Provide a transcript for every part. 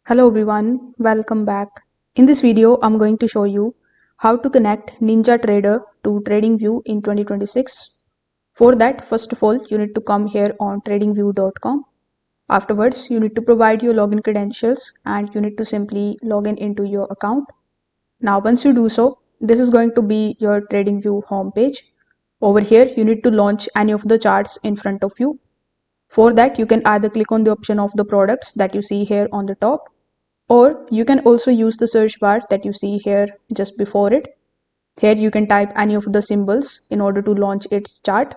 Hello everyone, welcome back. In this video, I'm going to show you how to connect NinjaTrader to TradingView in 2026. For that, first of all, you need to come here on tradingview.com. Afterwards, you need to provide your login credentials and you need to simply log in into your account. Now, once you do so, this is going to be your TradingView homepage. Over here, you need to launch any of the charts in front of you. For that, you can either click on the option of the products that you see here on the top, or you can also use the search bar that you see here just before it. Here you can type any of the symbols in order to launch its chart.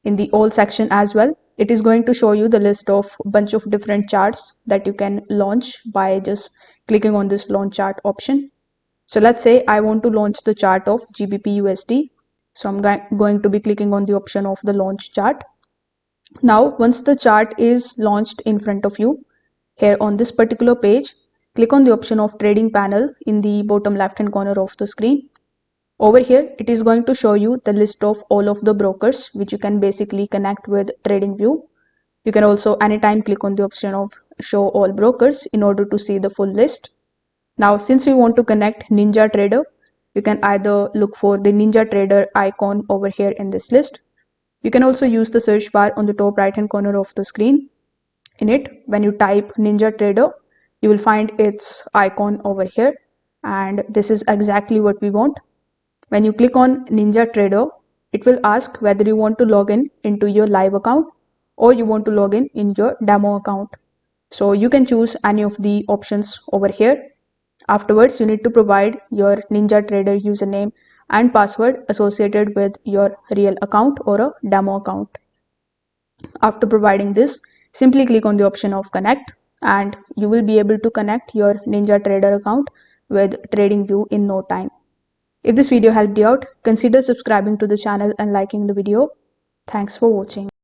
In the all section as well, it is going to show you the list of bunch of different charts that you can launch by just clicking on this launch chart option. So let's say I want to launch the chart of GBP USD. So I'm going to be clicking on the option of the launch chart. Now, once the chart is launched in front of you, here on this particular page, click on the option of trading panel in the bottom left hand corner of the screen. Over here, it is going to show you the list of all of the brokers which you can basically connect with TradingView. You can also anytime click on the option of show all brokers in order to see the full list. Now, since you want to connect NinjaTrader, you can either look for the NinjaTrader icon over here in this list. You can also use the search bar on the top right hand corner of the screen. In it, when you type NinjaTrader, you will find its icon over here, and this is exactly what we want. When you click on NinjaTrader, it will ask whether you want to log in into your live account or you want to log in your demo account. So you can choose any of the options over here. Afterwards, you need to provide your NinjaTrader username and password associated with your real account or a demo account. After providing this, simply click on the option of connect and you will be able to connect your NinjaTrader account with TradingView in no time. If this video helped you out, consider subscribing to the channel and liking the video. Thanks for watching.